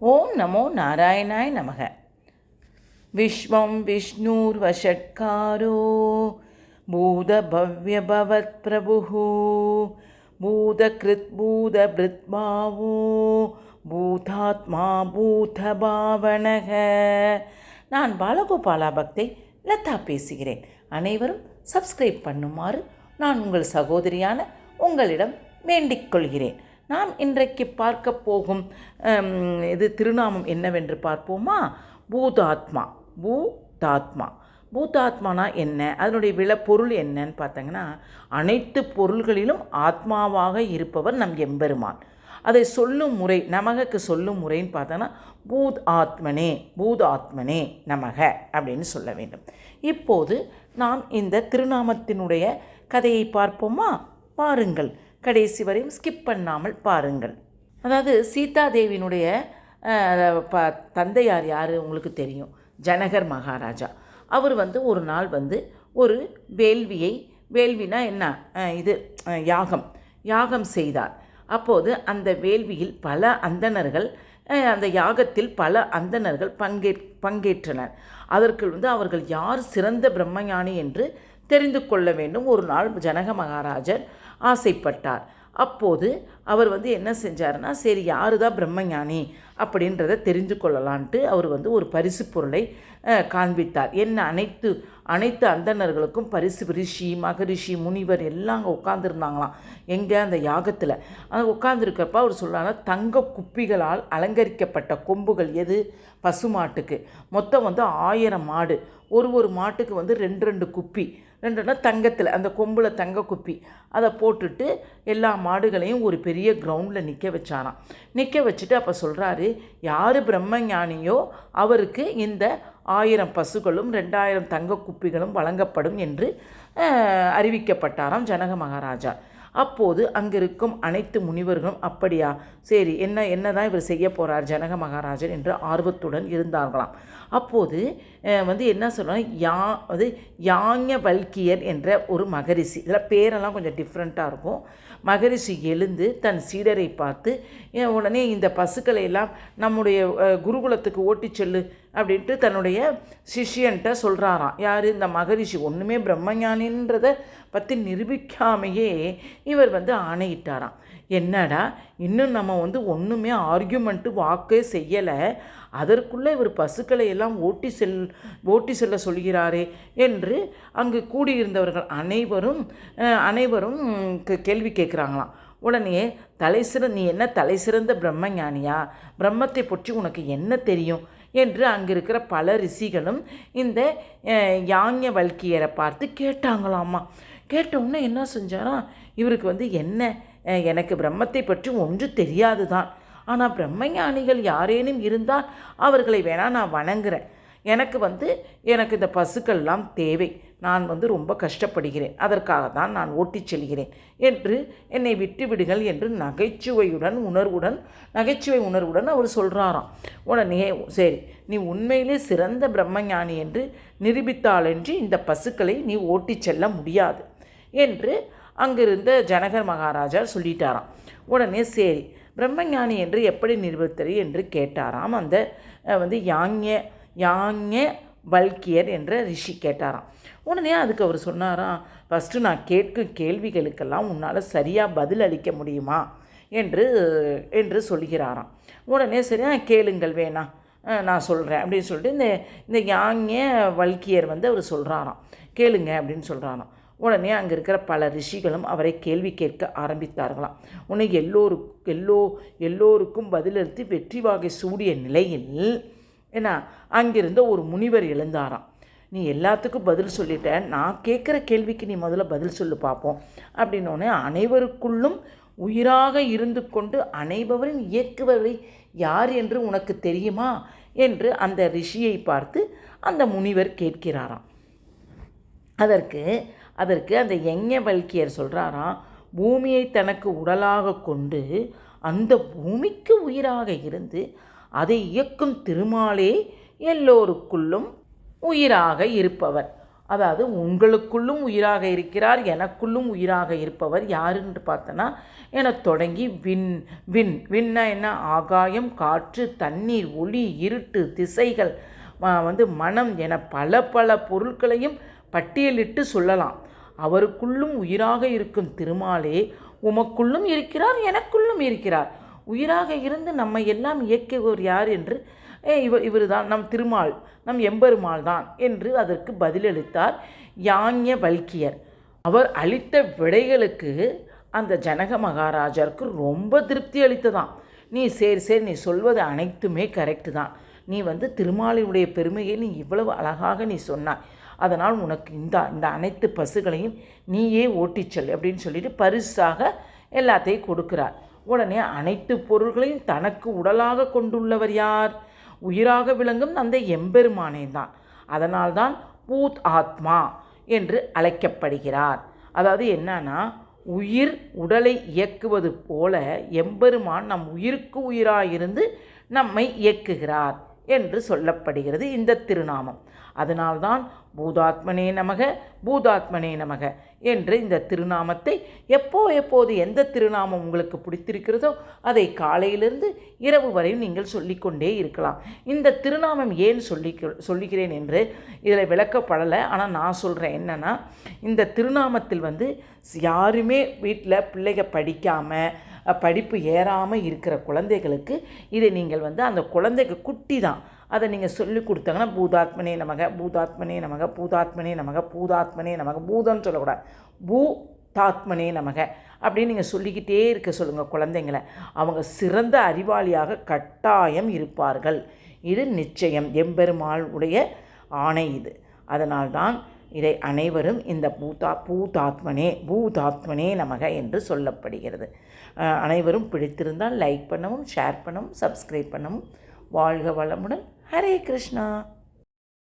ஓம் நமோ நாராயணாய நமக. விஸ்வம் விஷ்ணுர்வஷட்காரோ பூதபவ்யபவத் பிரபுः பூதகிருத் பூதபிருத்பாவோ பூதாத்மா பூதபாவனக. நான் பாலகோபாலா பக்தை லதா பேசுகிறேன். அனைவரும் சப்ஸ்கிரைப் பண்ணுமாறு நான் உங்கள் சகோதரியான உங்களிடம் வேண்டிக் கொள்கிறேன். நாம் இன்றைக்கு பார்க்க போகும் திருநாமம் என்னவென்று பார்ப்போமா? பூதாத்மா. பூதாத்மானா என்ன, அதனுடைய பொருள் என்னன்னு பார்த்தீங்கன்னா, அனைத்து பொருள்களிலும் ஆத்மாவாக இருப்பவர் நம் எம்பெருமான். அதை சொல்லும் முறை, நமக்கு சொல்லும் முறைன்னு பார்த்தோன்னா பூதாத்மனே நமக அப்படின்னு சொல்ல வேண்டும். இப்போது நாம் இந்த திருநாமத்தினுடைய கதையை பார்ப்போமா? பாருங்கள், கடைசி வரையும் ஸ்கிப் பண்ணாமல் பாருங்கள். அதாவது சீதாதேவியினுடைய தந்தையார் யார் உங்களுக்கு தெரியும், ஜனகர் மகாராஜா. அவர் ஒரு நாள் ஒரு வேள்வினா என்ன, யாகம் செய்தார். அப்போது அந்த வேள்வியில் பல அந்தணர்கள், அந்த யாகத்தில் பல அந்தணர்கள் பங்கேற்றனர். அதற்கு அவர்கள் யார் சிறந்த பிரம்மஞானி என்று தெரிந்து கொள்ள வேண்டும். ஒரு நாள் ஜனக மகாராஜர் ஆசைப்பட்டார். அப்போது அவர் என்ன செஞ்சார்னா, சரி யாரு தான் பிரம்மஞானி அப்படின்றத தெரிந்து கொள்ளலான்ட்டு அவர் ஒரு பரிசு பொருளை காண்பித்தார். என்ன, அனைத்து அந்தணர்களுக்கும் பரிசு, ரிஷி, மகரிஷி, முனிவர் எல்லாம் அங்கே உட்காந்துருந்தாங்களாம். எங்கே, அந்த யாகத்தில். அங்கே உட்காந்துருக்கப்ப அவர் சொல்கிறாங்க, தங்க குப்பிகளால் அலங்கரிக்கப்பட்ட கொம்புகள். எது? பசுமாட்டுக்கு. மொத்தம் 1000 மாடு. ஒரு மாட்டுக்கு 2 குப்பி, 2னா தங்கத்தில், அந்த கொம்பில் தங்க குப்பி. அதை போட்டுட்டு எல்லா மாடுகளையும் ஒரு பெரிய கிரவுண்டில் நிற்க வச்சாராம். நிற்க வச்சுட்டு அப்போ சொல்கிறாரு, யார் பிரம்மஞானியோ அவருக்கு இந்த 1000 பசுகளும் 2000 தங்க குப்பிகளும் வழங்கப்படும் என்று அறிவிக்கப்பட்டாராம் ஜனக மகாராஜா. அப்போது அங்கிருக்கும் அனைத்து முனிவர்களும், அப்படியா, சரி, என்ன தான் இவர் செய்ய போகிறார் ஜனக மகாராஜன் என்று ஆர்வத்துடன் இருந்தார்களாம். அப்போது என்ன சொல்கிறாங்க, யாஞவல்கியர் என்ற ஒரு மகரிஷி. இதில் பேரெல்லாம் கொஞ்சம் டிஃப்ரெண்ட்டாக இருக்கும். மகரிஷி எழுந்து தன் சீடரை பார்த்து, உடனே இந்த பசுக்களை எல்லாம் நம்முடைய குருகுலத்துக்கு ஓட்டி செல்லு அப்படின்ட்டு தன்னுடைய சிஷ்யன்ட்ட சொல்கிறாராம். யார்? இந்த மகரிஷி. ஒன்றுமே பிரம்மஞானின்றதை பற்றி நிரூபிக்காமையே இவர் ஆணையிட்டாராம். என்னடா, இன்னும் நம்ம ஒன்றுமே ஆர்கியூமெண்ட்டு வாக்கே செய்யலை, அதற்குள்ளே இவர் பசுக்களை எல்லாம் ஓட்டி செல்ல சொல்கிறாரே என்று அங்கு கூடியிருந்தவர்கள் அனைவரும் கேள்வி கேட்குறாங்களாம். உடனே நீ என்ன தலைசிறந்த பிரம்மஞானியா? பிரம்மத்தை பற்றி உனக்கு என்ன தெரியும் என்று அங்கிருக்கிற பல ரிஷிகளும் இந்த யாஞவல்கியரை பார்த்து கேட்டாங்களாமா. கேட்டவுடனே என்ன செஞ்சாராம், இவருக்கு என்ன, எனக்கு பிரம்மத்தை பற்றி ஒன்று தெரியாது தான், ஆனால் பிரம்மஞானிகள் யாரேனும் இருந்தால் அவர்களை வேணால் நான் வணங்குறேன். எனக்கு இந்த பசுக்கள்லாம் தேவை, நான் ரொம்ப கஷ்டப்படுகிறேன், அதற்காக தான் நான் ஓட்டிச் செல்கிறேன் என்று என்னை விட்டுவிடுங்கள் என்று நகைச்சுவை உணர்வுடன் அவர் சொல்கிறாராம். உடனே, சரி, நீ உண்மையிலே சிறந்த பிரம்மஞானி என்று நிரூபித்தாலென்று இந்த பசுக்களை நீ ஓட்டிச் செல்ல முடியாது என்று அங்கிருந்த ஜனகர் மகாராஜா சொல்லிட்டாராம். உடனே சரி, பிரம்மஞானி என்று எப்படி நிரூபித்தது என்று கேட்டாராம். அந்த யாஞவல்கியர் என்ற ரிஷி கேட்டாராம். உடனே அதுக்கு அவர் சொன்னாராம், ஃபஸ்ட்டு நான் கேட்கும் கேள்விகளுக்கெல்லாம் உன்னால் சரியாக பதில் அளிக்க முடியுமா என்று சொல்கிறாராம். உடனே சரி, கேளுங்கள், வேணாம் நான் சொல்கிறேன் அப்படின்னு சொல்லிட்டு இந்த யாஞவல்கியர் அவர் சொல்கிறாராம், கேளுங்க அப்படின்னு சொல்கிறாராம். உடனே அங்கே இருக்கிற பல ரிஷிகளும் அவரை கேள்வி கேட்க ஆரம்பித்தார்களாம். உடனே எல்லோருக்கும் பதிலளித்து வெற்றி வாகை சூடிய நிலையில் அங்கிருந்த ஒரு முனிவர் எழுந்தாராம். நீ எல்லாத்துக்கும் பதில் சொல்லிட்ட, நான் கேட்குற கேள்விக்கு நீ முதல்ல பதில் சொல்லு பார்ப்போம் அப்படின்னோடனே, அனைவருக்குள்ளும் உயிராக இருந்து கொண்டு அனைவரும் இயக்குபவை யார் என்று உனக்கு தெரியுமா என்று அந்த ரிஷியை பார்த்து அந்த முனிவர் கேட்கிறாராம். அதற்கு அந்த யாஞவல்கியர் சொல்கிறாராம், பூமியை தனக்கு உடலாக கொண்டு அந்த பூமிக்கு உயிராக இருந்து அதை இயக்கும் திருமாலே எல்லோருக்குள்ளும் உயிராக இருப்பவர். அதாவது உங்களுக்குள்ளும் உயிராக இருக்கிறார், எனக்குள்ளும் உயிராக இருப்பவர் யாருன்னு பார்த்தோன்னா என தொடங்கி விண்ணா என்ன, ஆகாயம், காற்று, தண்ணீர், ஒளி, இருட்டு, திசைகள், மனம் என பல பல பொருட்களையும் பட்டியலிட்டு சொல்லலாம். அவருக்குள்ளும் உயிராக இருக்கும் திருமாலே உமக்குள்ளும் இருக்கிறார், எனக்குள்ளும் இருக்கிறார். உயிராக இருந்து நம்ம எல்லாம் இயக்குவர் யார் என்று இவர் தான் நம் திருமால், நம் எம்பெருமாள் தான் என்று அதற்கு பதிலளித்தார் யாஞவல்கியர். அவர் அளித்த விடைகளுக்கு அந்த ஜனக மகாராஜருக்கு ரொம்ப திருப்தி அளித்ததாம். நீ சரி நீ சொல்வது அனைத்துமே கரெக்டு தான், நீ திருமாலினுடைய பெருமையை நீ இவ்வளவு அழகாக நீ சொன்னாய், அதனால் உனக்கு இந்த அனைத்து பசுகளையும் நீயே ஓட்டிச்சல் அப்படின்னு சொல்லிட்டு பரிசாக எல்லாத்தையும் கொடுக்கிறார். உடனே அனைத்து பொருள்களையும் தனக்கு உடலாக கொண்டுள்ளவர் யார்? உயிராக விளங்கும் அந்த எம்பெருமானே தான். அதனால்தான் பூத் ஆத்மா என்று அழைக்கப்படுகிறார். அதாவது என்னன்னா, உயிர் உடலை இயக்குவது போல எம்பெருமான் நம் உயிருக்கு உயிராயிருந்து நம்மை இயக்குகிறார் என்று சொல்லப்படுகிறது இந்த திருநாமம். அதனால்தான் பூதாத்மனே நமக பூதாத்மனே நமக என்று இந்த திருநாமத்தை எப்போது எந்த திருநாமம் உங்களுக்கு பிடித்திருக்கிறதோ அதை காலையிலிருந்து இரவு வரை நீங்கள் சொல்லிக்கொண்டே இருக்கலாம். இந்த திருநாமம் ஏன் சொல்லுகிறேன் என்று இதில் விளக்கப்படலை. ஆனால் நான் சொல்கிறேன் என்னென்னா, இந்த திருநாமத்தில் யாருமே வீட்டில் பிள்ளைங்க படிக்காமல் படிப்பு ஏறாமல் இருக்கிற குழந்தைகளுக்கு இதை நீங்கள் அந்த குழந்தைக்கு குட்டி தான், அதை நீங்கள் சொல்லி கொடுத்தாங்கன்னா பூதாத்மனே நமக பூதாத்மனே நமக பூதாத்மனே நமக பூதாத்மனே நமக, பூதம்னு சொல்லக்கூடாது, பூதாத்மனே நமக அப்படின்னு நீங்கள் சொல்லிக்கிட்டே இருக்க சொல்லுங்கள் குழந்தைங்களை. அவங்க சிறந்த அறிவாளியாக கட்டாயம் இருப்பார்கள். இது நிச்சயம், எம்பெருமாள் உடைய ஆணை இது. அதனால்தான் இதை அனைவரும் இந்த பூதாத்மனே நமக என்று சொல்லப்படுகிறது. அனைவரும் பிடித்திருந்தால் லைக் பண்ணவும், ஷேர் பண்ணவும், சப்ஸ்கிரைப் பண்ணவும். வாழ்க வளமுடன். ஹரே கிருஷ்ணா.